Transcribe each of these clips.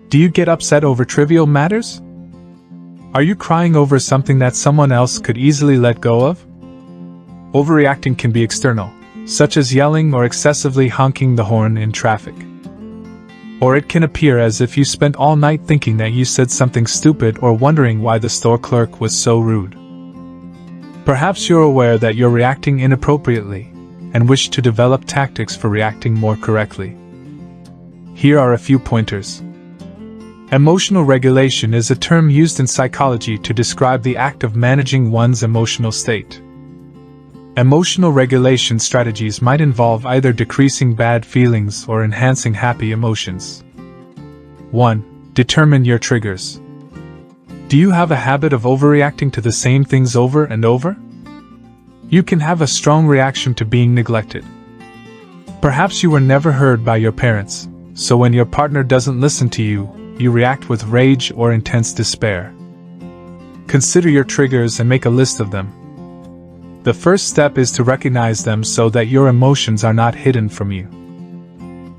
Do you get upset over trivial matters? Are you crying over something that someone else could easily let go of? Overreacting can be external, such as yelling or excessively honking the horn in traffic. Or it can appear as if you spent all night thinking that you said something stupid or wondering why the store clerk was so rude. Perhaps you're aware that you're reacting inappropriately and wish to develop tactics for reacting more correctly. Here are a few pointers. Emotional regulation is a term used in psychology to describe the act of managing one's emotional state. Emotional regulation strategies might involve either decreasing bad feelings or enhancing happy emotions. 1. Determine your triggers. Do you have a habit of overreacting to the same things over and over? You can have a strong reaction to being neglected. Perhaps you were never heard by your parents, so when your partner doesn't listen to you, you react with rage or intense despair. Consider your triggers and make a list of them. The first step is to recognize them so that your emotions are not hidden from you.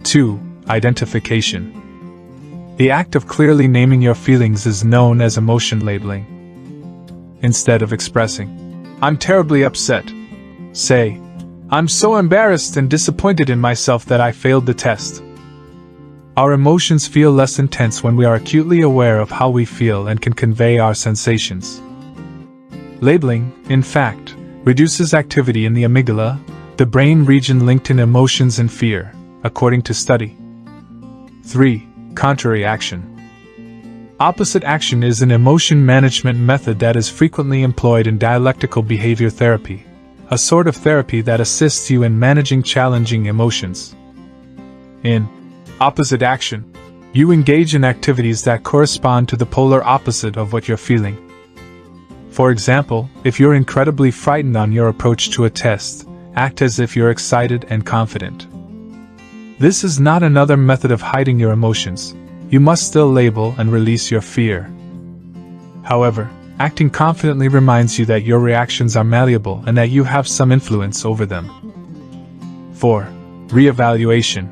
2. Identification. The act of clearly naming your feelings is known as emotion labeling. Instead of expressing, "I'm terribly upset," say, "I'm so embarrassed and disappointed in myself that I failed the test." Our emotions feel less intense when we are acutely aware of how we feel and can convey our sensations. Labeling, in fact, reduces activity in the amygdala, the brain region linked in emotions and fear, according to study. 3. Contrary action. Opposite action is an emotion management method that is frequently employed in dialectical behavior therapy, a sort of therapy that assists you in managing challenging emotions. In opposite action, you engage in activities that correspond to the polar opposite of what you're feeling. For example, if you're incredibly frightened on your approach to a test, act as if you're excited and confident. This is not another method of hiding your emotions. You must still label and release your fear. However, acting confidently reminds you that your reactions are malleable and that you have some influence over them. 4. Reevaluation.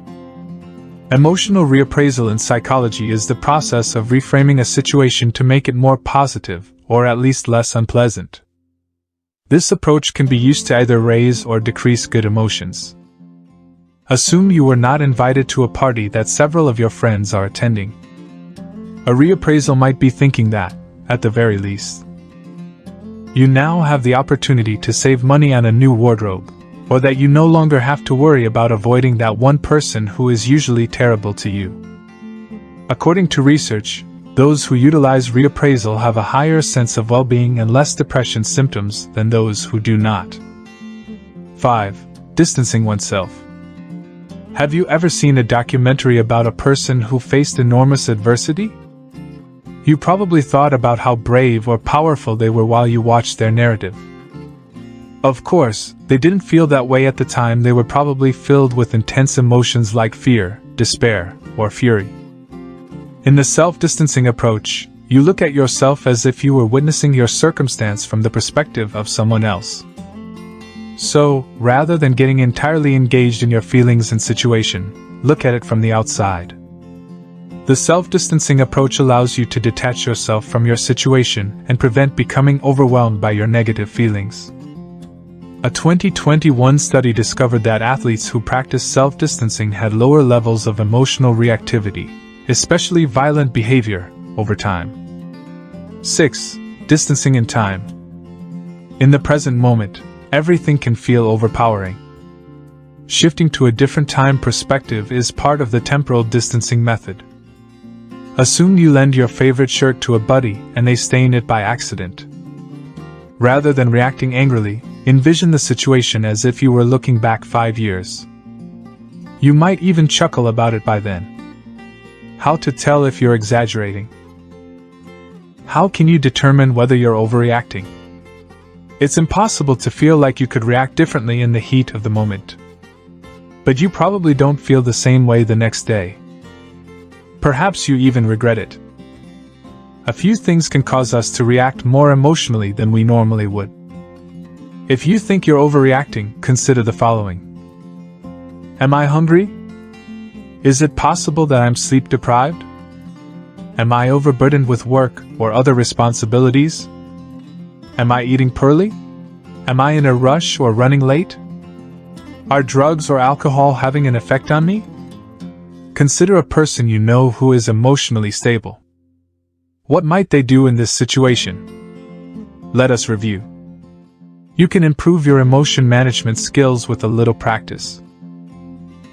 Emotional reappraisal in psychology is the process of reframing a situation to make it more positive, or at least less unpleasant. This approach can be used to either raise or decrease good emotions. Assume you were not invited to a party that several of your friends are attending. A reappraisal might be thinking that, at the very least, you now have the opportunity to save money on a new wardrobe, or that you no longer have to worry about avoiding that one person who is usually terrible to you. According to research, those who utilize reappraisal have a higher sense of well-being and less depression symptoms than those who do not. 5. Distancing oneself. Have you ever seen a documentary about a person who faced enormous adversity? You probably thought about how brave or powerful they were while you watched their narrative. Of course, they didn't feel that way at the time. They were probably filled with intense emotions like fear, despair, or fury. In the self-distancing approach, you look at yourself as if you were witnessing your circumstance from the perspective of someone else. So, rather than getting entirely engaged in your feelings and situation, look at it from the outside. The self-distancing approach allows you to detach yourself from your situation and prevent becoming overwhelmed by your negative feelings. A 2021 study discovered that athletes who practiced self-distancing had lower levels of emotional reactivity, especially violent behavior, over time. 6. Distancing in time. In the present moment, everything can feel overpowering. Shifting to a different time perspective is part of the temporal distancing method. Assume you lend your favorite shirt to a buddy and they stain it by accident. Rather than reacting angrily, envision the situation as if you were looking back 5 years. You might even chuckle about it by then. How to tell if you're exaggerating? How can you determine whether you're overreacting? It's impossible to feel like you could react differently in the heat of the moment. But you probably don't feel the same way the next day. Perhaps you even regret it. A few things can cause us to react more emotionally than we normally would. If you think you're overreacting, consider the following. Am I hungry? Is it possible that I'm sleep deprived? Am I overburdened with work or other responsibilities? Am I eating poorly? Am I in a rush or running late? Are drugs or alcohol having an effect on me? Consider a person you know who is emotionally stable. What might they do in this situation? Let us review. You can improve your emotion management skills with a little practice.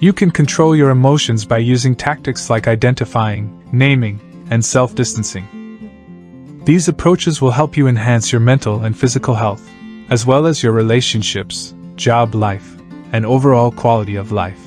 You can control your emotions by using tactics like identifying, naming, and self-distancing. These approaches will help you enhance your mental and physical health, as well as your relationships, job life, and overall quality of life.